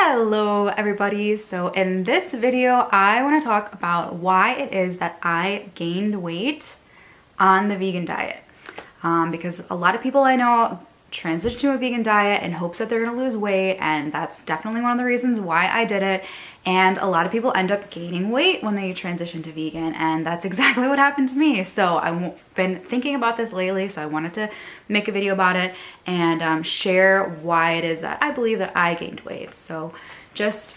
Hello everybody. So in this video I want to talk about why it is that I gained weight on the vegan diet, because a lot of people I know transition to a vegan diet in hopes that they're going to lose weight, and that's definitely one of the reasons why I did it. And a lot of people end up gaining weight when they transition to vegan, and that's exactly what happened to me. So I've been thinking about this lately, so I wanted to make a video about it and share why it is that I believe that I gained weight. So just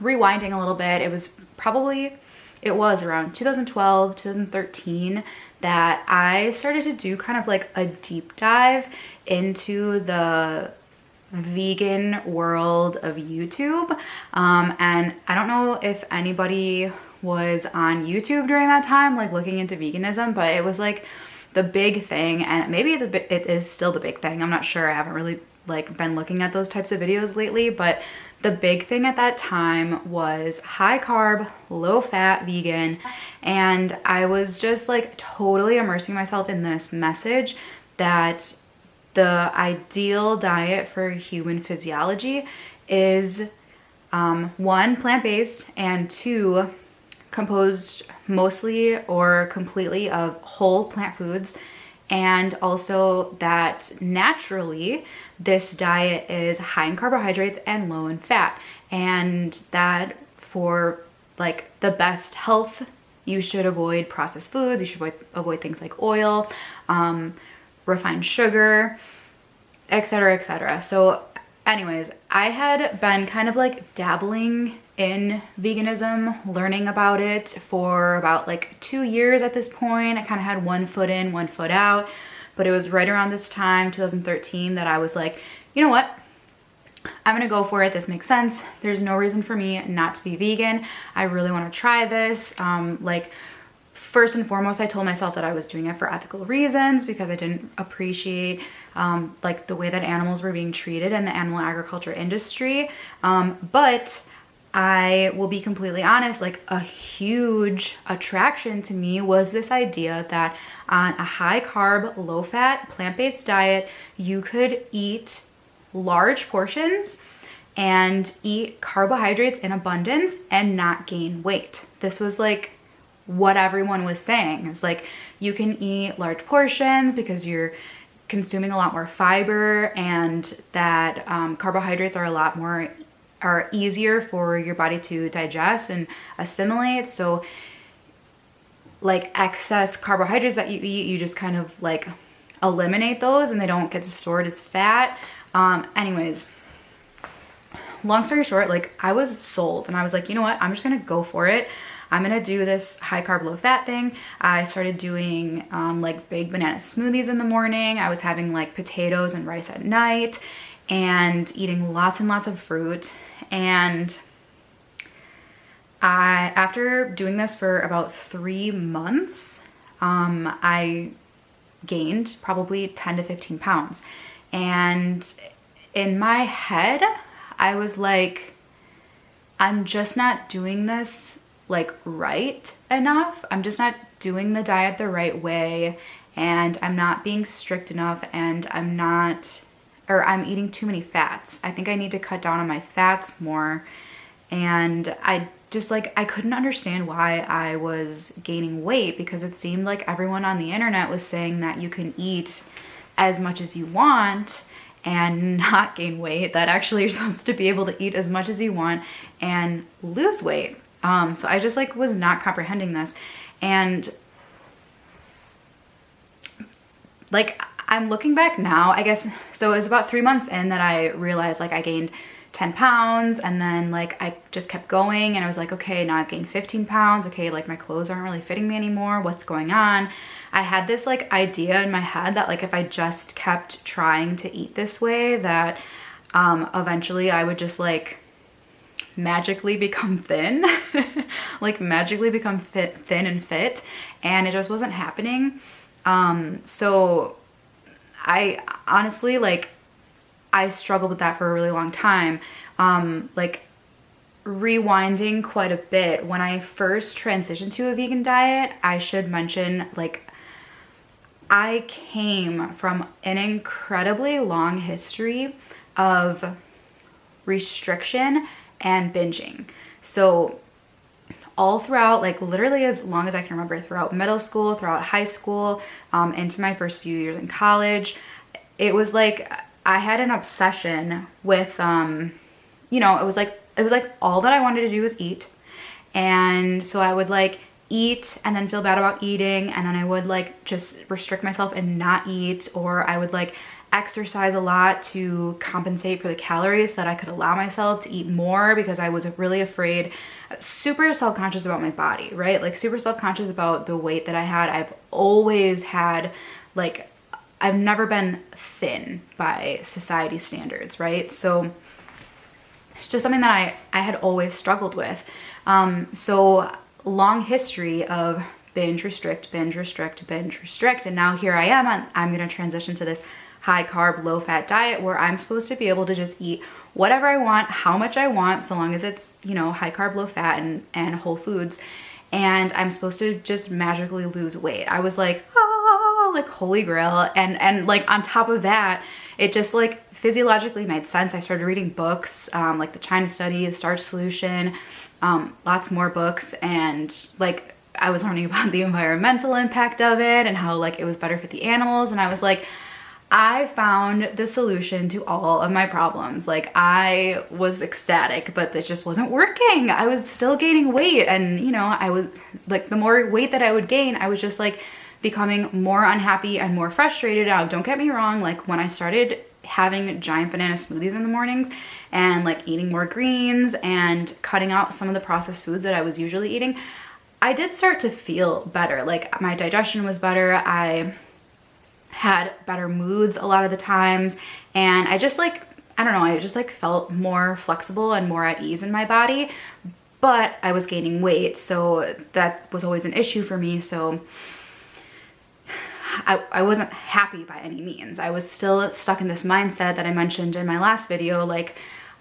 rewinding a little bit, it was around 2012, 2013 that I started to do kind of like a deep dive into the vegan world of YouTube. And I don't know if anybody was on YouTube during that time, like looking into veganism, but it was like the big thing, and maybe it is still the big thing. I'm not sure. I haven't really like been looking at those types of videos lately, but the big thing at that time was high carb, low fat vegan. And I was just like totally immersing myself in this message that the ideal diet for human physiology is one, plant-based, and two, composed mostly or completely of whole plant foods, and also that naturally this diet is high in carbohydrates and low in fat, and that for like the best health you should avoid processed foods, you should avoid things like oil, refined sugar, etc., etc. So anyways, I had been kind of like dabbling in veganism, learning about it for about like 2 years at this point. I kind of had one foot in, one foot out, but it was right around this time, 2013, that I was like, you know what? I'm gonna go for it. This makes sense. There's no reason for me not to be vegan. I really want to try this. First and foremost, I told myself that I was doing it for ethical reasons because I didn't appreciate like the way that animals were being treated in the animal agriculture industry. But I will be completely honest, like a huge attraction to me was this idea that on a high carb, low fat, plant-based diet, you could eat large portions and eat carbohydrates in abundance and not gain weight. This was like what everyone was saying. It's like, you can eat large portions because you're consuming a lot more fiber, and that carbohydrates are easier for your body to digest and assimilate. So like excess carbohydrates that you eat, you just kind of like eliminate those and they don't get stored as fat. Anyways, long story short, like I was sold, and I was like, you know what, I'm just gonna go for it. I'm gonna do this high carb, low fat thing. I started doing like big banana smoothies in the morning. I was having like potatoes and rice at night and eating lots and lots of fruit. And after doing this for about 3 months, I gained probably 10 to 15 pounds. And in my head, I was like, I'm just not doing this like right enough. I'm just not doing the diet the right way, and I'm not being strict enough, and I'm eating too many fats. I think I need to cut down on my fats more. And I couldn't understand why I was gaining weight, because it seemed like everyone on the internet was saying that you can eat as much as you want and not gain weight, that actually you're supposed to be able to eat as much as you want and lose weight. So I just like was not comprehending this. And like I'm looking back now, I guess, so it was about 3 months in that I realized like I gained 10 pounds, and then like I just kept going, and I was like, okay, now I've gained 15 pounds. Okay, like my clothes aren't really fitting me anymore. What's going on? I had this like idea in my head that like if I just kept trying to eat this way, that eventually I would just like magically become thin, like magically become thin and fit, and it just wasn't happening. So I honestly, like, I struggled with that for a really long time. Like rewinding quite a bit, when I first transitioned to a vegan diet, I should mention, like, I came from an incredibly long history of restriction and binging. So all throughout, like literally as long as I can remember, throughout middle school, throughout high school, into my first few years in college, it was like I had an obsession with, you know, it was like all that I wanted to do was eat. And so I would like eat and then feel bad about eating, and then I would like just restrict myself and not eat, or I would like exercise a lot to compensate for the calories so that I could allow myself to eat more, because I was really afraid, super self-conscious about my body, right? Like super self-conscious about the weight that I had. I've always had like, I've never been thin by society standards, right? So it's just something that I had always struggled with. So long history of binge restrict, binge restrict, binge restrict. And now here I am, I'm going to transition to this high carb, low fat diet where I'm supposed to be able to just eat whatever I want, how much I want, so long as it's, you know, high carb, low fat and whole foods. And I'm supposed to just magically lose weight. I was like, oh, like holy grail. And like on top of that, it just like physiologically made sense. I started reading books, like the China Study, the Starch Solution, lots more books. And like, I was learning about the environmental impact of it and how like it was better for the animals. And I was like, I found the solution to all of my problems. Like I was ecstatic, but it just wasn't working. I was still gaining weight. And you know, I was like, the more weight that I would gain, I was just like becoming more unhappy and more frustrated. Now, don't get me wrong. Like when I started having giant banana smoothies in the mornings and like eating more greens and cutting out some of the processed foods that I was usually eating, I did start to feel better. Like my digestion was better. I had better moods a lot of the times. And I just like, I don't know, I just like felt more flexible and more at ease in my body, but I was gaining weight. So that was always an issue for me. So I wasn't happy by any means. I was still stuck in this mindset that I mentioned in my last video, like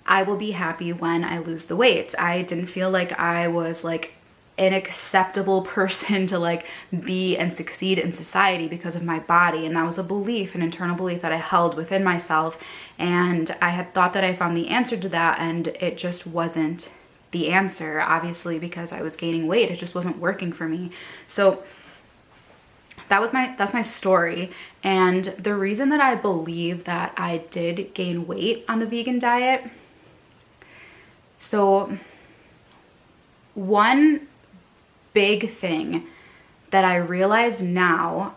I will be happy when I lose the weight. I didn't feel like I was like an acceptable person to like be and succeed in society because of my body. And that was a belief, an internal belief that I held within myself. And I had thought that I found the answer to that, and it just wasn't the answer, obviously, because I was gaining weight. It just wasn't working for me. So that's my story. And the reason that I believe that I did gain weight on the vegan diet, so one big thing that I realize now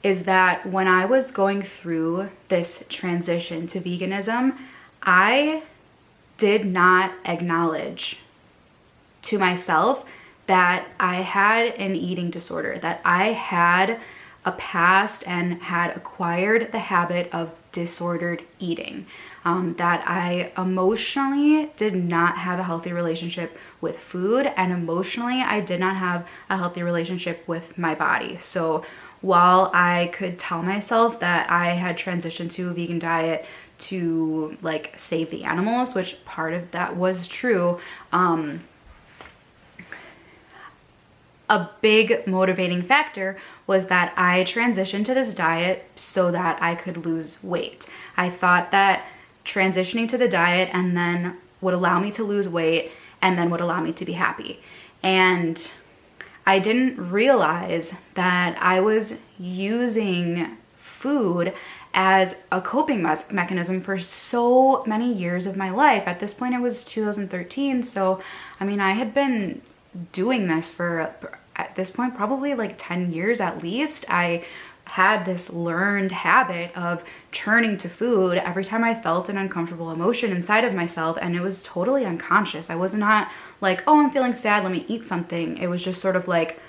is that when I was going through this transition to veganism, I did not acknowledge to myself that I had an eating disorder, that I had a past and had acquired the habit of disordered eating, that I emotionally did not have a healthy relationship with food, and emotionally I did not have a healthy relationship with my body. So while I could tell myself that I had transitioned to a vegan diet to like save the animals, which part of that was true, a big motivating factor was that I transitioned to this diet so that I could lose weight. I thought that transitioning to the diet and then would allow me to lose weight and then would allow me to be happy. And I didn't realize that I was using food as a coping mechanism for so many years of my life. At this point, it was 2013. So, I mean, I had been doing this for, at this point, probably like 10 years at least. I had this learned habit of turning to food every time I felt an uncomfortable emotion inside of myself, and it was totally unconscious. I was not like, oh, I'm feeling sad, let me eat something. It was just sort of like,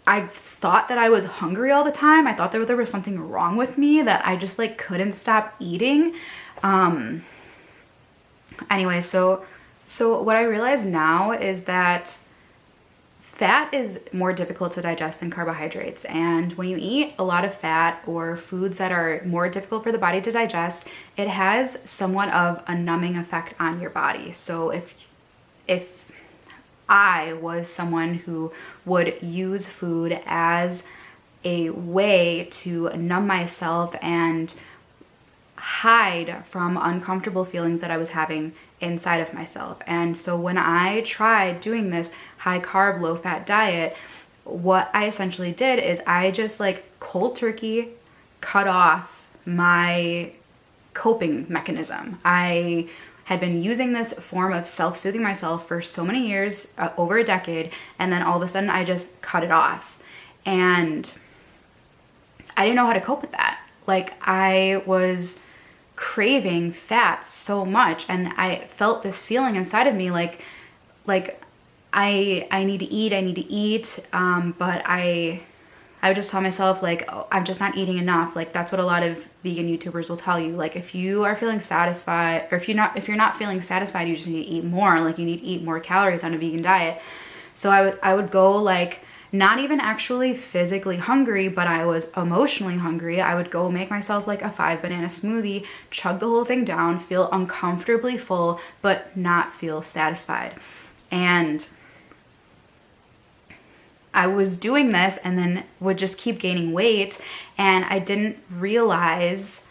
I thought that I was hungry all the time. I thought there was something wrong with me, that I just like couldn't stop eating. Anyway, so what I realize now is that fat is more difficult to digest than carbohydrates. And when you eat a lot of fat or foods that are more difficult for the body to digest, it has somewhat of a numbing effect on your body. So if I was someone who would use food as a way to numb myself and hide from uncomfortable feelings that I was having inside of myself. And so when I tried doing this high carb, low fat diet, what I essentially did is I just like cold turkey cut off my coping mechanism. I had been using this form of self-soothing myself for so many years, over a decade, and then all of a sudden I just cut it off. And I didn't know how to cope with that. Like, I was craving fat so much, and I felt this feeling inside of me like I need to eat, but I would just tell myself like, oh, I'm just not eating enough. Like, that's what a lot of vegan YouTubers will tell you. Like, if you are feeling satisfied, or if you're not feeling satisfied, you just need to eat more. Like, you need to eat more calories on a vegan diet. So I would go like, not even actually physically hungry, but I was emotionally hungry. I would go make myself like a 5-banana smoothie, chug the whole thing down, feel uncomfortably full, but not feel satisfied. And I was doing this and then would just keep gaining weight, and I didn't realize,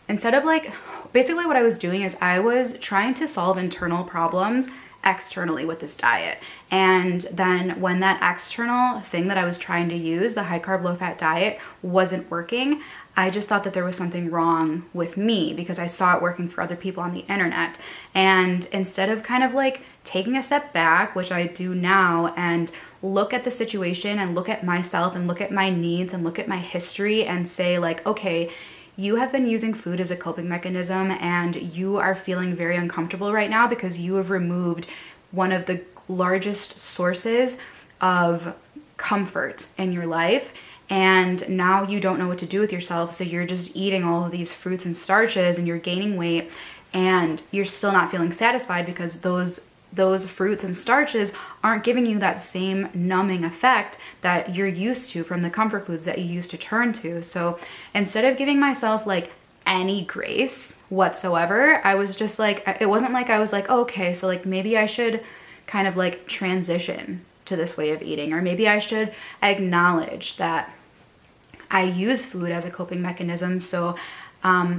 instead of like, basically what I was doing is I was trying to solve internal problems externally with this diet. And then when that external thing that I was trying to use, the high carb, low fat diet, wasn't working, I just thought that there was something wrong with me because I saw it working for other people on the internet. And instead of kind of like taking a step back, which I do now, and look at the situation and look at myself and look at my needs and look at my history and say like, okay, you have been using food as a coping mechanism and you are feeling very uncomfortable right now because you have removed one of the largest sources of comfort in your life. And now you don't know what to do with yourself. So you're just eating all of these fruits and starches and you're gaining weight and you're still not feeling satisfied because those fruits and starches aren't giving you that same numbing effect that you're used to from the comfort foods that you used to turn to. So instead of giving myself like any grace whatsoever, I was just like, it wasn't like I was like, oh, okay, so like maybe I should kind of like transition to this way of eating, or maybe I should acknowledge that I use food as a coping mechanism. So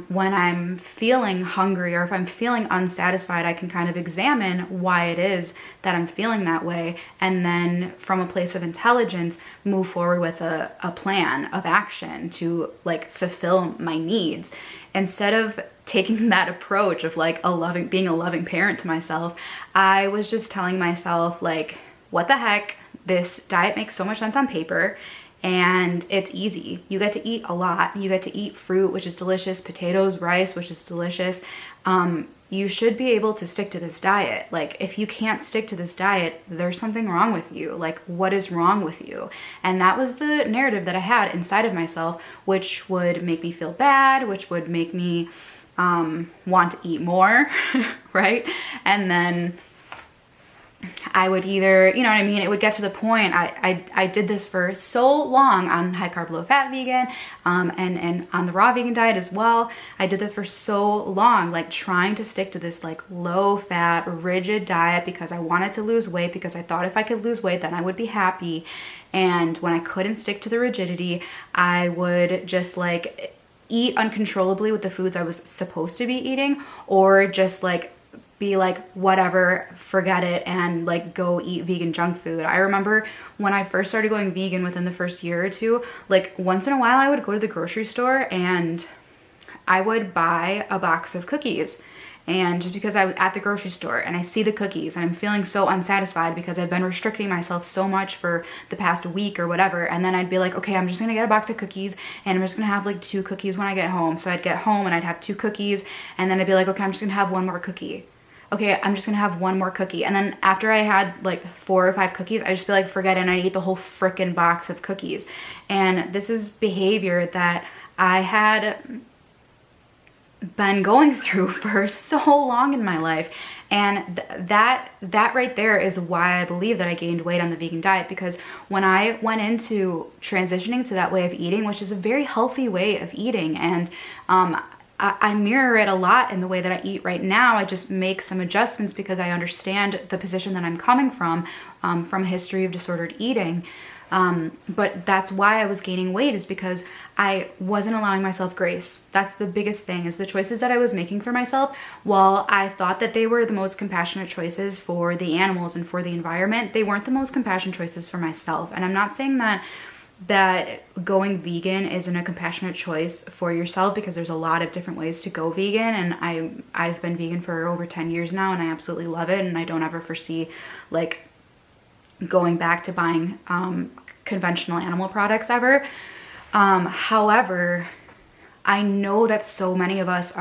when I'm feeling hungry or if I'm feeling unsatisfied, I can kind of examine why it is that I'm feeling that way. And then from a place of intelligence, move forward with a plan of action to like fulfill my needs. Instead of taking that approach of like being a loving parent to myself, I was just telling myself like, what the heck? This diet makes so much sense on paper. And it's easy. You get to eat a lot. You get to eat fruit, which is delicious, potatoes, rice, which is delicious. You should be able to stick to this diet. Like, if you can't stick to this diet, there's something wrong with you. Like, what is wrong with you? And that was the narrative that I had inside of myself, which would make me feel bad, which would make me want to eat more, right? And then I would either, you know what I mean? It would get to the point, I did this for so long on high carb, low fat vegan, and on the raw vegan diet as well. I did that for so long, like trying to stick to this like low fat, rigid diet because I wanted to lose weight, because I thought if I could lose weight, then I would be happy. And when I couldn't stick to the rigidity, I would just like eat uncontrollably with the foods I was supposed to be eating, or just like be like, whatever, forget it, and like go eat vegan junk food. I remember when I first started going vegan, within the first year or two, like once in a while I would go to the grocery store and I would buy a box of cookies. And just because I was at the grocery store and I see the cookies and I'm feeling so unsatisfied because I've been restricting myself so much for the past week or whatever, and then I'd be like, okay, I'm just gonna get a box of cookies and I'm just gonna have like 2 cookies when I get home. So I'd get home and I'd have 2 cookies, and then I'd be like, okay, I'm just gonna have 1 more cookie. Okay, I'm just gonna have 1 more cookie. And then after I had like 4 or 5 cookies, I just be like, forget it, and I'd eat the whole frickin' box of cookies. And this is behavior that I had been going through for so long in my life. And that right there is why I believe that I gained weight on the vegan diet, because when I went into transitioning to that way of eating, which is a very healthy way of eating, and I mirror it a lot in the way that I eat right now. I just make some adjustments because I understand the position that I'm coming from a history of disordered eating. But that's why I was gaining weight, is because I wasn't allowing myself grace. That's the biggest thing, is the choices that I was making for myself. While I thought that they were the most compassionate choices for the animals and for the environment, they weren't the most compassionate choices for myself. And I'm not saying that going vegan isn't a compassionate choice for yourself, because there's a lot of different ways to go vegan, and I've been vegan for over 10 years now, and I absolutely love it, and I don't ever foresee like going back to buying conventional animal products ever. However, I know that so many of us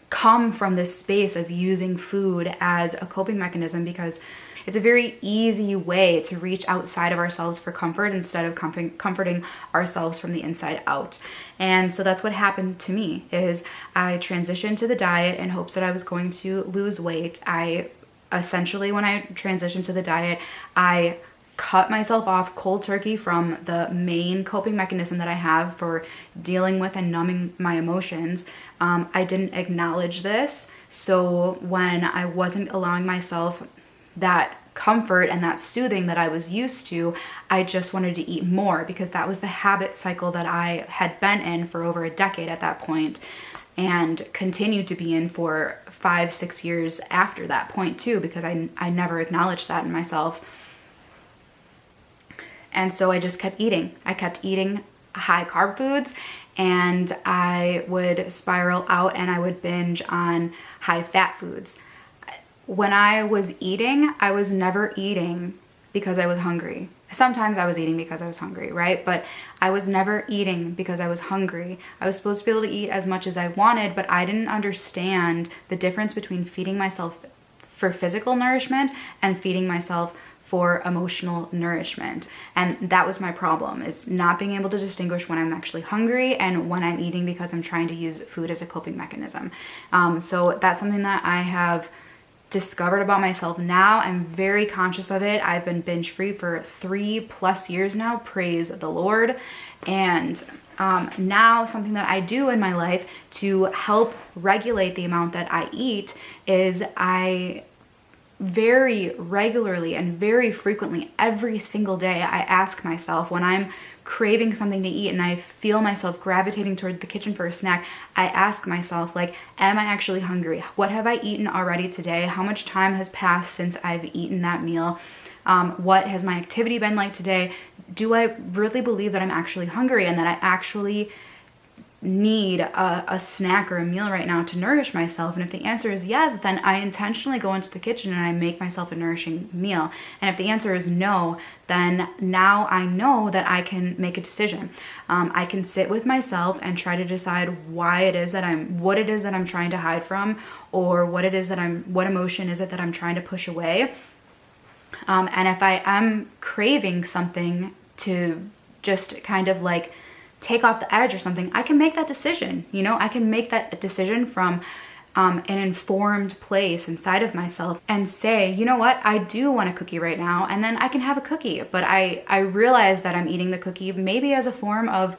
come from this space of using food as a coping mechanism, because it's a very easy way to reach outside of ourselves for comfort instead of comforting ourselves from the inside out. And so that's what happened to me, is I transitioned to the diet in hopes that I was going to lose weight. Essentially, when I transitioned to the diet, I cut myself off cold turkey from the main coping mechanism that I have for dealing with and numbing my emotions. I didn't acknowledge this. So when I wasn't allowing myself that comfort and that soothing that I was used to, I just wanted to eat more, because that was the habit cycle that I had been in for over a decade at that point, and continued to be in for 5-6 years after that point too, because I never acknowledged that in myself. And so I just kept eating. I kept eating high carb foods, and I would spiral out and I would binge on high fat foods. When I was eating, I was never eating because I was hungry. Sometimes I was eating because I was hungry, right? But I was never eating because I was hungry. I was supposed to be able to eat as much as I wanted, but I didn't understand the difference between feeding myself for physical nourishment and feeding myself for emotional nourishment. And that was my problem, is not being able to distinguish when I'm actually hungry and when I'm eating because I'm trying to use food as a coping mechanism. So that's something that I have discovered about myself now. I'm very conscious of it. I've been binge free for 3+ years now, praise the Lord. And now something that I do in my life to help regulate the amount that I eat is I very regularly and very frequently, every single day, I ask myself, when I'm craving something to eat and I feel myself gravitating toward the kitchen for a snack, I ask myself, like, am I actually hungry? What have I eaten already today? How much time has passed since I've eaten that meal? What has my activity been like today? Do I really believe that I'm actually hungry and that I actually need a snack or a meal right now to nourish myself? And if the answer is yes, then I intentionally go into the kitchen and I make myself a nourishing meal. And if the answer is no, then now I know that I can make a decision. I can sit with myself and try to decide what it is that I'm trying to hide from, or what emotion is it that I'm trying to push away. And if I am craving something to just kind of like take off the edge or something, I can make that decision. I can make that decision from an informed place inside of myself and say, you know what, I do want a cookie right now, and then I can have a cookie. But I realize that I'm eating the cookie maybe as a form of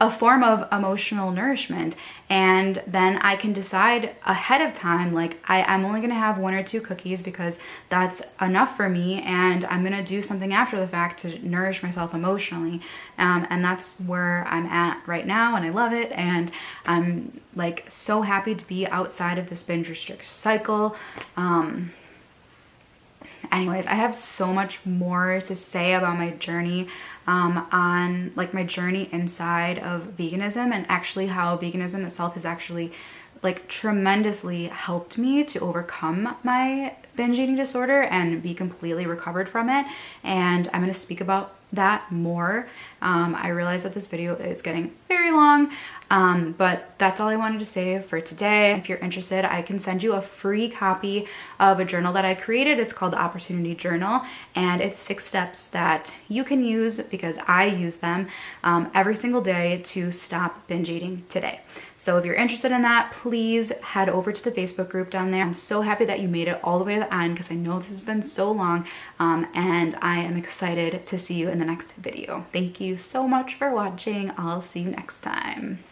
emotional nourishment, and then I can decide ahead of time, like, I'm only gonna have 1 or 2 cookies because that's enough for me, and I'm gonna do something after the fact to nourish myself emotionally. And that's where I'm at right now, and I love it, and I'm like so happy to be outside of this binge restrict cycle. Anyways, I have so much more to say about my journey on like my journey inside of veganism, and actually how veganism itself has actually like tremendously helped me to overcome my binge eating disorder and be completely recovered from it. And I'm going to speak about that more. I realize that this video is getting very long, but that's all I wanted to say for today. If you're interested, I can send you a free copy of a journal that I created. It's called the Opportunity Journal, and it's 6 steps that you can use, because I use them every single day, to stop binge eating today. So if you're interested in that, please head over to the Facebook group down there. I'm so happy that you made it all the way to the end, because I know this has been so long, and I am excited to see you in the next video. Thank you so much for watching. I'll see you next time.